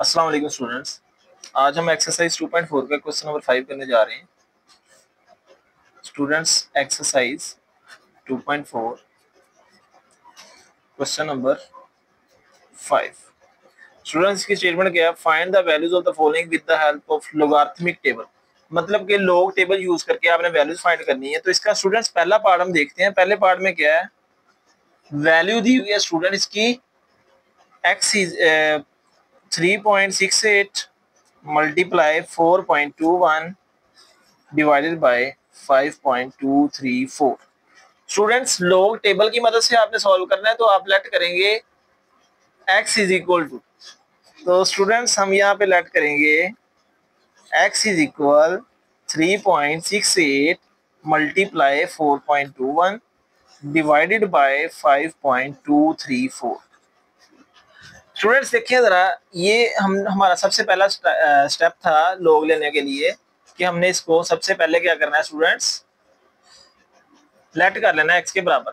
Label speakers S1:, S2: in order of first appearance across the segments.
S1: अस्सलाम वालेकुम स्टूडेंट्स। आज हम एक्सरसाइज 2.4 का क्वेश्चन नंबर 5 करने जा रहे हैं। Students, exercise 2.4 question number 5। Students की स्टेटमेंट क्या है? Find the values of the following with the help of logarithmic table. मतलब कि लॉग टेबल यूज करके आपने वैल्यूज फाइंड करनी है। तो इसका स्टूडेंट्स पहला पार्ट हम देखते हैं। पहले पार्ट में क्या है? वैल्यू दी हुई है स्टूडेंट इसकी x is 3.68 multiply 4.21 divided by 5.234। Students, log table की मदद से आपने सॉल्व करना है। तो आप लेट करेंगे x इज इक्वल टू, तो स्टूडेंट्स हम यहाँ पे लेट करेंगे x is equal 3.68 multiply 4.21 divided by 5.234। Students देखिए जरा, ये हमारा सबसे पहला स्टेप था लॉग लेने के लिए कि हमने इसको सबसे पहले क्या करना है स्टूडेंट्स, लेट कर लेना x के बराबर।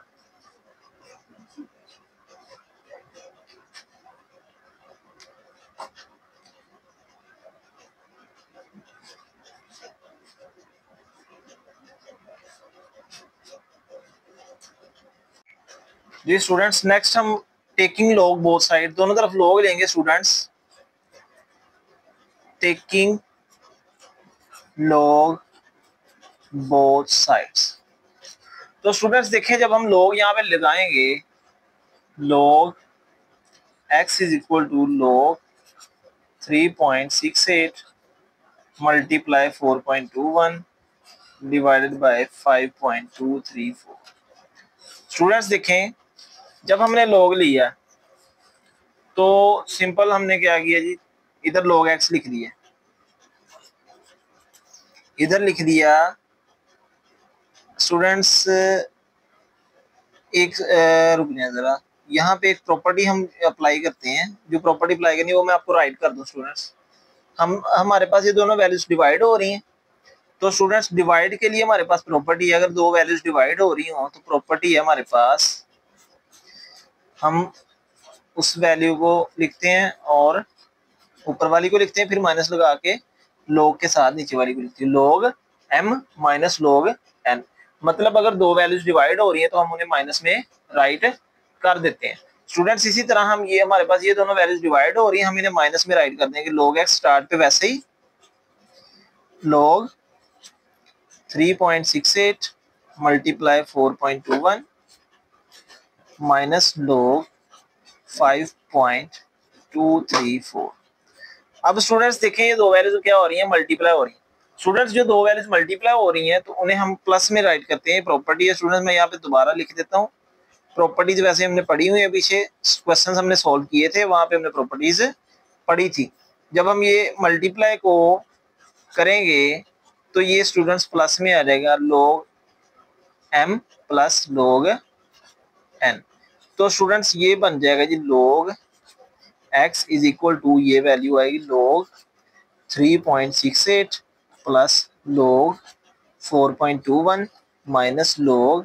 S1: जी स्टूडेंट्स, नेक्स्ट हम टेकिंग लॉग बोथ साइड, दोनों तरफ लॉग लेंगे students. Taking log both sides. तो स्टूडेंट्स देखें, जब हम लॉग यहाँ पे लगाएंगे, log x is equal to log 3.68 multiply 4.21 divided by 5.234। Students देखें, जब हमने लॉग लिया तो सिंपल हमने क्या किया जी, इधर log x लिख दिया, इधर लिख दिया स्टूडेंट्स। एक रुक जाए जरा, यहाँ पे एक प्रॉपर्टी हम अप्लाई करते हैं। जो प्रॉपर्टी अप्लाई करनी है वो मैं आपको राइट कर दूं स्टूडेंट्स। हमारे पास ये दोनों वैल्यूज डिवाइड हो रही हैं। तो स्टूडेंट्स, डिवाइड के लिए हमारे पास प्रॉपर्टी है, अगर दो वैल्यूज डिवाइड हो रही हो तो प्रॉपर्टी है हमारे पास, हम उस वैल्यू को लिखते हैं और ऊपर वाली को लिखते हैं, फिर माइनस लगा के लॉग के साथ नीचे वाली को लिखते हैं, log m minus log n। मतलब अगर दो वैल्यूज डिवाइड हो रही है तो हम उन्हें माइनस में राइट कर देते हैं। स्टूडेंट्स, इसी तरह हम ये हमारे पास ये दोनों वैल्यूज डिवाइड हो रही है, हम इन्हें माइनस में राइट कर देंगे। लॉग x स्टार्ट पे वैसे ही लॉग 3.68 मल्टीप्लाई 4.21 माइनस लॉग 5.234। अब स्टूडेंट्स देखें, ये दो वैल्यूज क्या हो रही है, मल्टीप्लाई हो रही है। स्टूडेंट्स, जो दो वैल्यूज मल्टीप्लाई हो रही हैं तो उन्हें हम प्लस में राइट करते हैं। प्रॉपर्टी है स्टूडेंट्स, मैं यहाँ पे दोबारा लिख देता हूँ। प्रॉपर्टीज वैसे हमने पढ़ी हुई है, पीछे क्वेश्चंस हमने सॉल्व किए थे, वहां पे हमने प्रॉपर्टीज पढ़ी थी। जब हम ये मल्टीप्लाई को करेंगे तो ये स्टूडेंट्स प्लस में आ जाएगा, log m plus log n। तो स्टूडेंट्स ये बन जाएगा जी, log x is equal to, ये वैल्यू आएगी log 3.68 plus log 4.21 minus log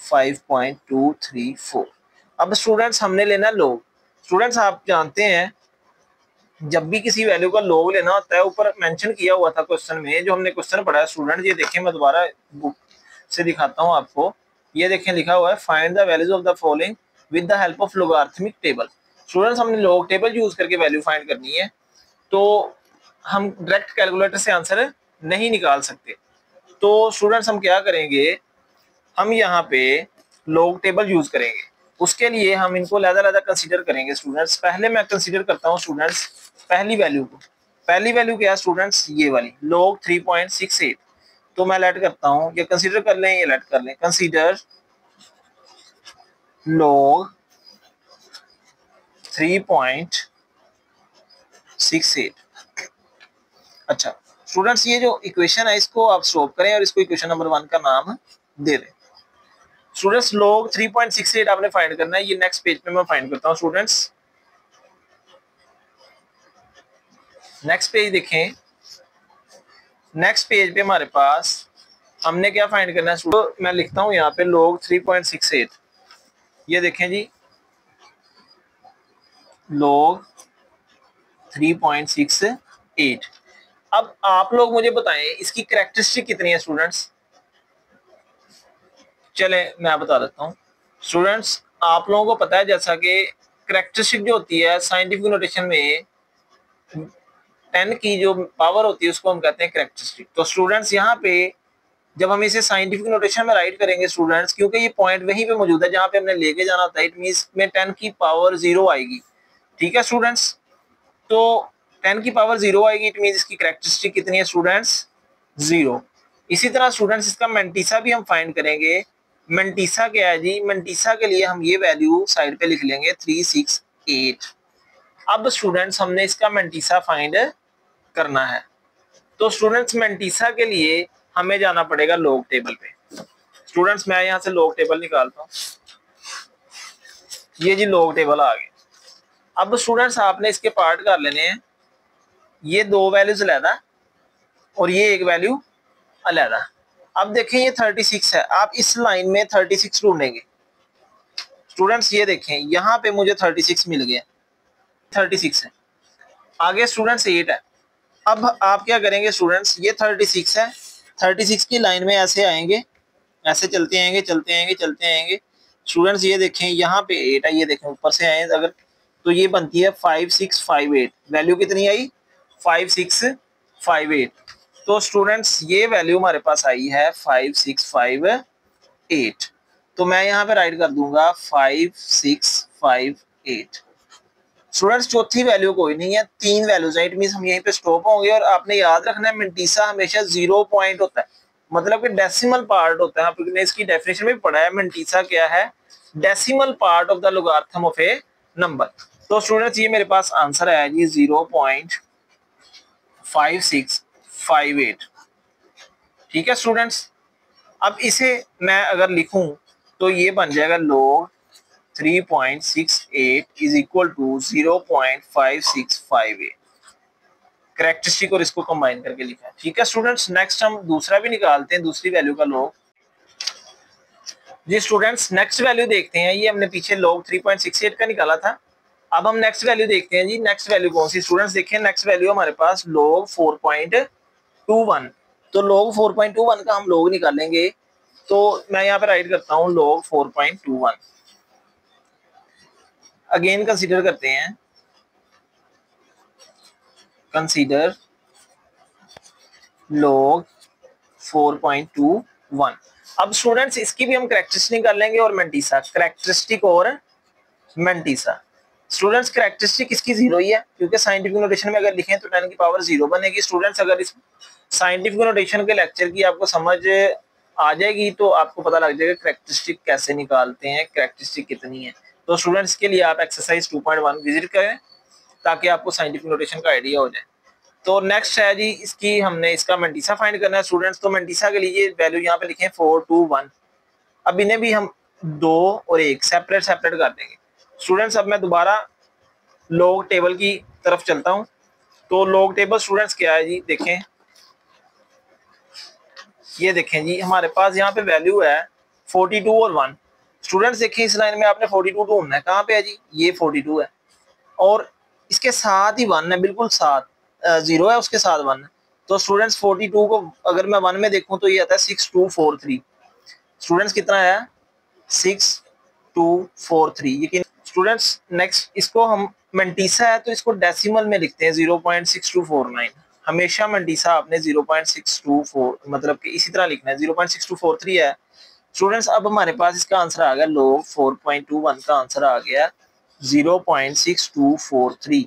S1: 5.234। अब स्टूडेंट्स हमने लेना log। स्टूडेंट्स, आप जानते हैं जब भी किसी वैल्यू का log लेना होता है, ऊपर मेंशन किया हुआ था क्वेश्चन में, जो हमने क्वेश्चन पढ़ा है स्टूडेंट, ये देखें, मैं दोबारा बुक से दिखाता हूं आपको। ये देखें, लिखा हुआ है find the values of the following with the help of logarithmic table. Students, हमने log टेबल यूज करके वैल्यू फाइंड करनी है। तो हम डायरेक्ट कैलकुलेटर से आंसर नहीं निकाल सकते। तो स्टूडेंट्स, हम क्या करेंगे, हम यहाँ पे log टेबल यूज करेंगे। उसके लिए हम इनको अलग-अलग कंसीडर करेंगे स्टूडेंट्स। पहले मैं कंसीडर करता हूँ स्टूडेंट्स पहली वैल्यू को। पहली वैल्यू क्या है स्टूडेंट्स, ये वाली log 3.68। तो मैं लेट करता हूँ, ये कंसीडर कर लें, ये लेट कर लें। Consider log 3.68। अच्छा स्टूडेंट्स, ये जो इक्वेशन है इसको आप सॉल्व करें और इसको इक्वेशन नंबर 1 का नाम दे दें। स्टूडेंट्स, log 3.68 आपने फाइंड करना है। ये नेक्स्ट पेज पे मैं फाइंड करता हूँ स्टूडेंट्स। नेक्स्ट पेज देखें, नेक्स्ट पेज पे हमारे पास हमने क्या फाइंड करना है। तो मैं लिखता हूँ यहाँ पे log 3.68। ये देखें जी, log 3.68। अब आप लोग मुझे बताएं इसकी कैरेक्टरिस्टिक कितनी है स्टूडेंट्स। चले मैं बता देता हूँ स्टूडेंट्स, आप लोगों को पता है जैसा कि कैरेक्टरिस्टिक जो होती है साइंटिफिक नोटेशन में 10 की जो पावर होती है उसको हम कहते हैं कैरेक्टरिस्टिक। तो स्टूडेंट्स यहाँ पे जब हम इसे साइंटिफिक नोटेशन में राइट करेंगे स्टूडेंट्स, क्योंकि ये पॉइंट वहीं पे मौजूद है जहाँ पे हमने लेके जाना होता है, इट मींस में 10 की पावर 0 आएगी। ठीक है स्टूडेंट्स, तो 10 की पावर 0 आएगी, इट मींस इसकी कैरेक्टरिस्टिक कितनी है स्टूडेंट्स 0। इसी तरह स्टूडेंट्स इसका मेंटीसा भी हम फाइंड करेंगे। मेंटीसा क्या है जी, मेंटीसा के लिए हम ये वैल्यू साइड पे लिख लेंगे 368। अब स्टूडेंट्स हमने इसका मेंटीसा फाइंड करना है, तो स्टूडेंट्स मेंटीसा के लिए हमें जाना पड़ेगा लॉग टेबल पे। स्टूडेंट्स मैं यहाँ से लॉग टेबल निकालता हूँ, ये जी लॉग टेबल आ गया। अब स्टूडेंट्स आपने इसके पार्ट कर लेने हैं, ये दो वैल्यूज अलहदा और ये एक वैल्यू अलहदा। अब देखें ये 36 है, आप इस लाइन में 36 ढूंढेंगे। स्टूडेंट्स ये देखें यहाँ पे मुझे 36 मिल गया, 36 है। आगे स्टूडेंट्स 8 है। अब आप क्या करेंगे स्टूडेंट्स, ये 36 है, 36 की लाइन में ऐसे आएंगे, ऐसे चलते आएंगे चलते आएंगे चलते आएंगे। स्टूडेंट्स ये देखें यहाँ पे 8 है, ये देखें ऊपर से आए अगर, तो ये बनती है 5658। वैल्यू कितनी आई 5658। तो स्टूडेंट्स ये वैल्यू हमारे पास आई है 5658। तो मैं यहाँ पे राइट कर दूंगा 5658। स्टूडेंट्स चौथी वैल्यू कोई नहीं है, तीन वैल्यूज है, इट मींस हम यहीं पे स्टॉप होंगे। और आपने याद रखना है मेंटीसा हमेशा 0 पॉइंट होता है, मतलब कि डेसिमल पार्ट होता है। आपने इसकी डेफिनेशन में पढ़ा है मेंटीसा क्या है, decimal part of the logarithm of A number. तो स्टूडेंट्स ये मेरे पास आंसर आया जी 0.5658। ठीक है स्टूडेंट्स, अब इसे मैं अगर लिखूं तो ये बन जाएगा log 3.68 is equal to 0.5658। Characteristic और इसको कंबाइन करके लिखा है। ठीक है स्टूडेंट्स, नेक्स्ट हम दूसरा भी निकालते हैं, दूसरी वैल्यू का log। जी स्टूडेंट्स नेक्स्ट वैल्यू देखते हैं, ये हमने पीछे log 3.68 का निकाला था। अब हम नेक्स्ट वैल्यू देखते हैं जी, नेक्स्ट वैल्यू कौन सी स्टूडेंट्स देखें, नेक्स्ट वैल्यू हमारे पास log 4.21। तो log 4.21 का हम log निकालेंगे, तो मैं यहाँ पे राइट करता हूँ log 4.21। अगेन कंसीडर करते हैं, कंसीडर log 4.21। अब स्टूडेंट्स इसकी भी हम कैरेक्टरिस्टिक निकाल लेंगे और मेंटीसा, कैरेक्टरिस्टिक और मेंटीसा। स्टूडेंट्स कैरेक्टरिस्टिक इसकी 0 ही है, क्योंकि साइंटिफिक नोटेशन में अगर लिखें तो 10 की पावर 0 बनेगी। स्टूडेंट्स अगर इस साइंटिफिक नोटेशन के लेक्चर की आपको समझ आ जाएगी तो आपको पता लग जाएगा कैरेक्टरिस्टिक कैसे निकालते हैं, कैरेक्टरिस्टिक कितनी है। तो स्टूडेंट्स के लिए आप एक्सरसाइज 2.1 विजिट करें ताकि आपको साइंटिफिक नोटेशन का आइडिया हो जाए। तो नेक्स्ट है जी, इसकी हमने इसका मेंटीसा फाइंड करना है स्टूडेंट्स। तो मेंटीसा के लिए वैल्यू यहाँ पे लिखें 421। अब इन्हें भी हम 2 और 1 सेपरेट सेपरेट कर देंगे। स्टूडेंट्स अब मैं दोबारा लॉग टेबल की तरफ चलता हूँ। तो लॉग टेबल स्टूडेंट्स क्या है जी, देखें ये देखें जी हमारे पास यहाँ पे वैल्यू है 42 और 1। स्टूडेंट्स देखें इस लाइन में आपने 42 ढूंढना है, कहाँ पे है जी, ये 42 है और इसके साथ ही 1 है, बिल्कुल साथ 0 है उसके साथ 1 है। तो स्टूडेंट्स 42 को अगर मैं 1 में देखूं तो ये आता है 6243। स्टूडेंट्स कितना है 6243। ये स्टूडेंट्स नेक्स्ट इसको हम मेंटीसा है तो इसको डेसिमल में लिखते हैं 0.6249। हमेशा मेंटीसा आपने 0.624 मतलब कि इसी तरह लिखना है, 0.6243 है। स्टूडेंट्स अब हमारे पास इसका आंसर आ गया, log 4.21 का आंसर आ गया 0.6243।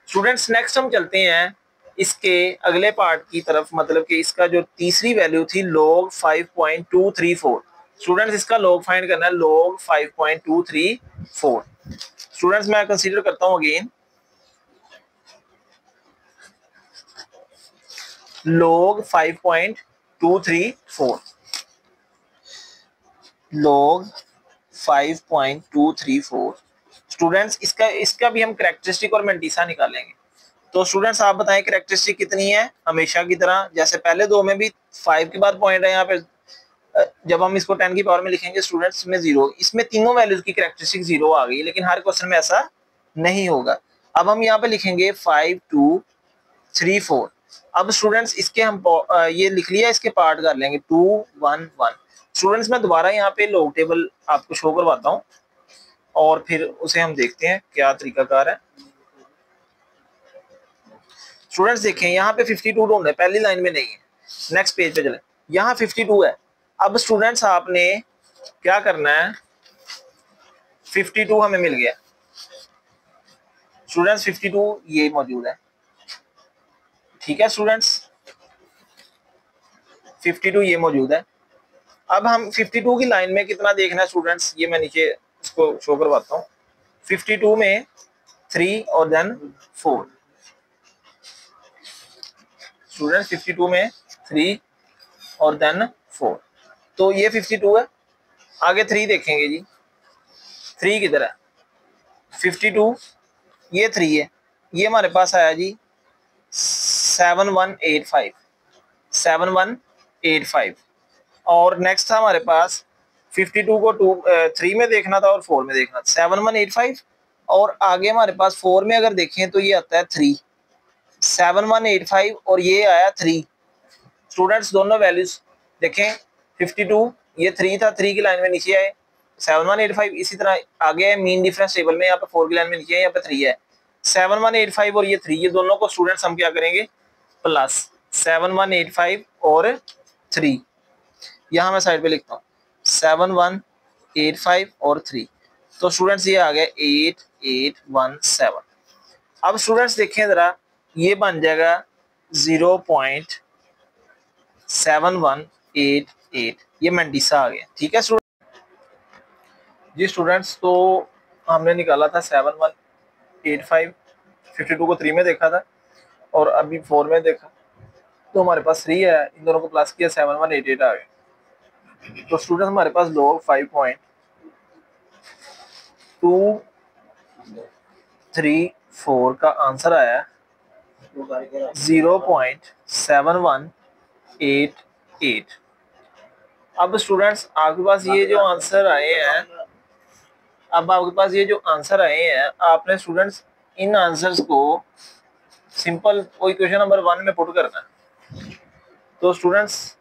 S1: स्टूडेंट्स नेक्स्ट हम चलते हैं इसके अगले पार्ट की तरफ, मतलब कि इसका जो तीसरी वैल्यू थी log 5.234। स्टूडेंट्स इसका log फाइंड करना है, log 5.234। स्टूडेंट्स मैं कंसीडर करता हूं अगेन log 5.234, log 5.234। स्टूडेंट्स इसका भी हम कैरेक्टरिस्टिक और मेंटीसा निकालेंगे। तो स्टूडेंट्स आप बताएं कैरेक्टरिस्टिक कितनी है, हमेशा की तरह जैसे पहले दो में भी 5 के बाद पॉइंट है, यहाँ पे जब हम इसको 10 की पावर में लिखेंगे स्टूडेंट्स में 0, इसमें तीनों वैल्यूज की कैरेक्टरिस्टिक 0 आ गई, लेकिन हर क्वेश्चन में ऐसा नहीं होगा। अब हम यहाँ पे लिखेंगे 5 2 3 4। अब स्टूडेंट्स इसके हम ये लिख लिया, इसके पार्ट कर लेंगे 2 1 1। स्टूडेंट्स मैं दोबारा यहाँ पे लॉग टेबल आपको शो करवाता हूँ और फिर उसे हम देखते हैं क्या तरीकाकार है। स्टूडेंट्स देखें यहाँ पे 52 ढूंढ है, पहली लाइन में नहीं है। नेक्स्ट पेज पे चले, यहाँ 52 है। अब स्टूडेंट्स आपने क्या करना है, 52 हमें मिल गया। स्टूडेंट्स 52 ये मौजूद है, ठीक है स्टूडेंट्स, 52 ये मौजूद है। अब हम 52 की लाइन में कितना देखना है स्टूडेंट्स, ये मैं नीचे इसको शो करवाता हूँ। 52 में 3 और देन 4। स्टूडेंट्स 52 में 3 और देन 4, तो ये 52 है। आगे 3 देखेंगे जी, 3 किधर है, 52 ये 3 है, ये हमारे पास आया जी 7185, 7185। और नेक्स्ट था हमारे पास 52 को 3 में देखना था और 4 में देखना था, 7185। और आगे हमारे पास 4 में अगर देखें तो ये आता है 3, 7185 और ये आया 3। स्टूडेंट्स दोनों वैल्यूज देखें, 52 ये 3 था, 3 की लाइन में नीचे आए 7185। इसी तरह आगे है मीन डिफरेंस टेबल में, यहाँ पे 4 की लाइन में नीचे है, यहाँ पे 3 है। 7185 और ये 3, ये दोनों को स्टूडेंट्स हम क्या करेंगे, प्लस 7185 और 3, यहाँ मैं साइड पे लिखता हूँ 7185 और 3। तो स्टूडेंट्स ये आ गया 8817। अब स्टूडेंट्स देखें जरा, ये बन जाएगा 0.7188, ये मैंडिसा आ गया, ठीक है स्टूडेंट जी। स्टूडेंट्स तो हमने निकाला था 7185, 52 को 3 में देखा था और अभी 4 में देखा, तो हमारे पास 3 है, इन दोनों को प्लस किया 7188 आ गया। तो स्टूडेंट हमारे पास log 5.234 का आंसर आया 0.7188। अब स्टूडेंट्स आपके पास ये जो आंसर आए हैं, आपने स्टूडेंट्स इन आंसर्स को सिंपल कोई क्वेश्चन नंबर 1 में पुट करना है। तो स्टूडेंट्स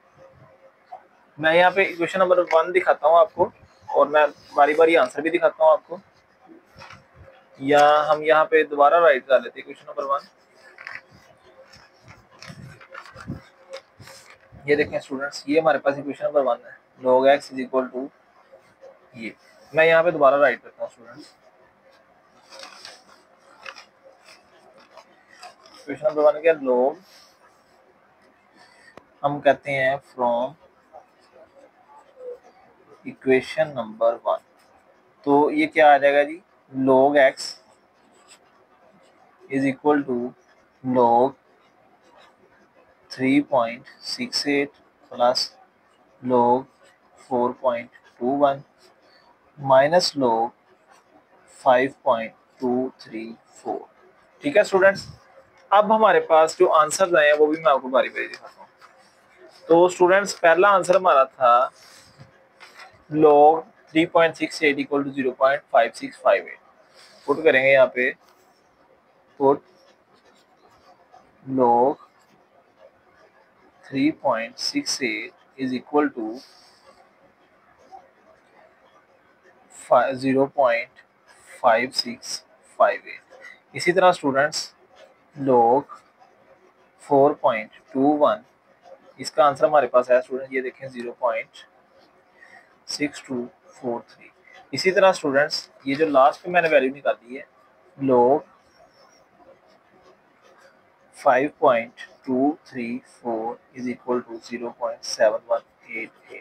S1: मैं यहाँ पे क्वेश्चन नंबर 1 दिखाता हूँ आपको और मैं बारी बारी आंसर भी दिखाता हूँ आपको, या हम यहाँ पे दोबारा राइट कर लेते हैं क्वेश्चन नंबर 1। ये देखें स्टूडेंट्स, ये हमारे पास क्वेश्चन नंबर 1 है, log x is equal to, ये मैं यहाँ पे दोबारा राइट करता हूँ स्टूडेंट्स। क्वेश्चन नंबर 1 क्या, log हम कहते हैं फ्रॉम इक्वेशन नंबर 1, तो ये क्या आ जाएगा जी, log x is equal to log 3.68 plus log 4.21 minus log 5.234। ठीक है स्टूडेंट्स, अब हमारे पास जो आंसर आए हैं वो भी मैं आपको बारी बारी दिखाता हूँ। तो स्टूडेंट्स पहला आंसर हमारा था log 3.68 इक्वल टू 0.5658। पुट करेंगे यहाँ पे, put log 3.68 is equal to 0.5658। इसी तरह स्टूडेंट्स log 4.21, इसका आंसर हमारे पास है स्टूडेंट, ये देखें 0.6243। इसी तरह स्टूडेंट्स ये जो लास्ट में मैंने वैल्यू निकाली है log 5.234 इज इक्वल टू 0.7188।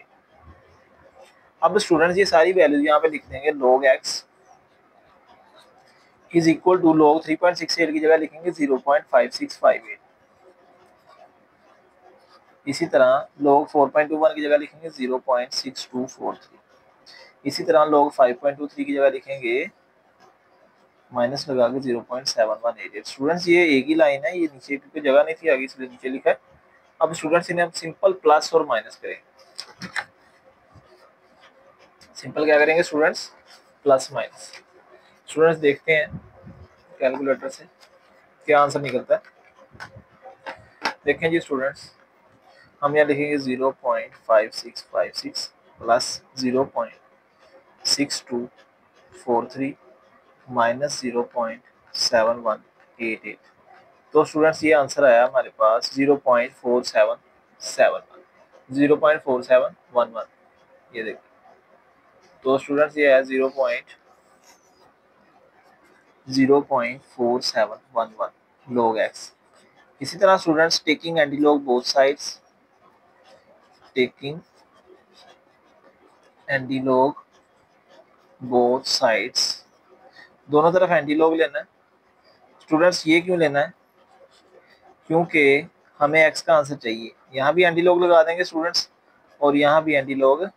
S1: अब स्टूडेंट्स ये सारी वैल्यूज यहाँ पे लिख देंगे, log x is equal to log 3.68 की जगह लिखेंगे 0.5658। इसी तरह log 4.21 की जगह लिखेंगे 0.6243। इसी तरह log 5.23 की जगह लिखेंगे माइनस लगा के 0.7188। स्टूडेंट्स ये एक ही लाइन है, ये नीचे क्योंकि जगह नहीं थी आगे इसलिए नीचे लिखा है। अब स्टूडेंट्स इन्हें हम सिंपल प्लस और माइनस करेंगे। सिंपल क्या करेंगे स्टूडेंट्स, प्लस माइनस। स्टूडेंट्स देखते हैं कैलकुलेटर से क्या आंसर निकलता है। देखें जी स्टूडेंट्स, हम यहाँ लिखेंगे 0.5656 प्लस 0.6243 माइनस 0.7188। तो स्टूडेंट्स ये आंसर आया हमारे पास 0.4771, 0.4711। ये देखिए, तो स्टूडेंट्स ये है 0.4711 log x। इसी तरह students taking anti log both sides, taking anti log both sides, दोनों तरफ एंटी लॉग लेना है। स्टूडेंट्स ये क्यों लेना है? क्योंकि हमें x का आंसर चाहिए। यहाँ भी एंटी लॉग लगा देंगे स्टूडेंट्स और यहाँ भी एंटी लॉग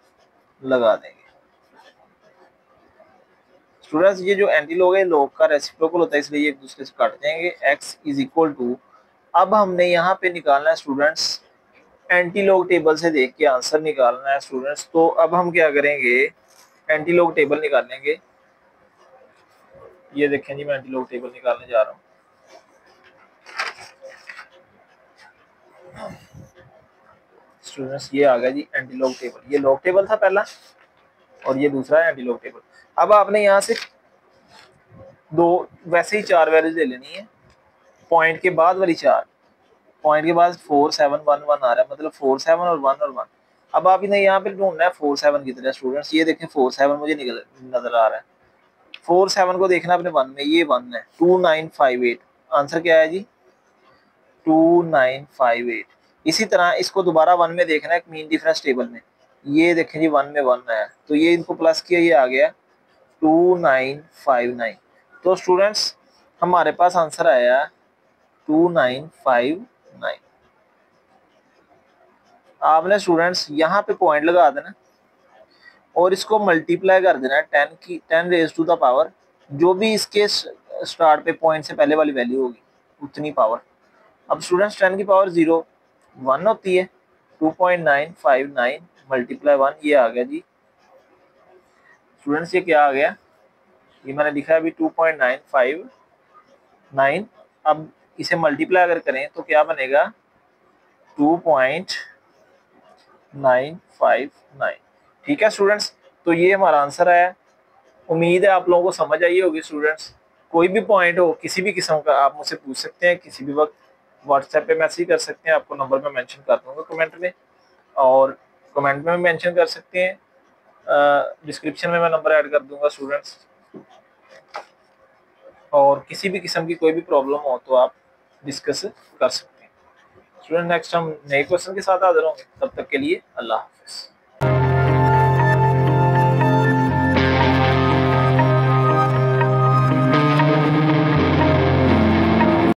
S1: लगा देंगे। स्टूडेंट्स ये जो एंटी लॉग है लॉग का रेसिप्रोकल होता है, इसलिए ये एक दूसरे से काट जाएंगे। x इज इक्वल टू, अब हमने यहाँ पे निकालना है स्टूडेंट्स एंटी लॉग टेबल से देख के आंसर निकालना है स्टूडेंट्स। तो अब हम क्या करेंगे, एंटी लॉग टेबल निकालेंगे। ये देखें जी, मैं एंटी लॉग टेबल निकालने जा रहा हूँ। स्टूडेंट्स ये आ गया जी एंटी लॉग टेबल। ये लॉग टेबल था पहला और ये दूसरा है एंटी लॉग टेबल। अब आपने यहाँ से दो वैसे ही 4 वैल्यूज ले लेनी है, पॉइंट के बाद वाली 4, पॉइंट के बाद 4711 आ रहा है, मतलब 47 और 1 और 1। अब आप इन्हें यहाँ पे ढूंढना है 47 की तरह। स्टूडेंट्स ये देखें 47 मुझे नजर आ रहा है। 47 को देखना अपने 1 में, ये 1 है। 2958 आंसर क्या है जी, 2958। इसी तरह इसको दोबारा 1 में देखना है, एक मीन डिफरेंस टेबल में। ये देखें जी 1 में 1 है, तो ये इनको प्लस किया, ये आ गया 2959। तो स्टूडेंट्स हमारे पास आंसर आया 2959। आपने स्टूडेंट्स यहाँ पे पॉइंट लगा देना और इसको मल्टीप्लाई कर देना 10 रेज टू द पावर, जो भी इसके स्टार्ट पे पॉइंट से पहले वाली वैल्यू होगी उतनी पावर। अब स्टूडेंट्स 10 की पावर 0 1 होती है, 2.959 मल्टीप्लाई 1, ये आ गया जी स्टूडेंट्स। ये क्या आ गया, ये मैंने लिखा है अभी 2.959। अब इसे मल्टीप्लाई अगर करें तो क्या बनेगा 2.959। ठीक है स्टूडेंट्स, तो ये हमारा आंसर है। उम्मीद है आप लोगों को समझ आई होगी स्टूडेंट्स। कोई भी पॉइंट हो किसी भी किस्म का आप मुझसे पूछ सकते हैं, किसी भी वक्त व्हाट्सएप पे मैसेज कर सकते हैं, आपको नंबर में मेंशन कर दूंगा कमेंट में, और कमेंट में भी मेंशन कर सकते हैं। डिस्क्रिप्शन में मैं नंबर ऐड कर दूंगा स्टूडेंट्स। और किसी भी किस्म की कोई भी प्रॉब्लम हो तो आप डिस्कस कर सकते हैं। स्टूडेंट नेक्स्ट हम नए क्वेश्चन के साथ हाजिर होंगे, तब तक के लिए अल्लाह हाफिज़।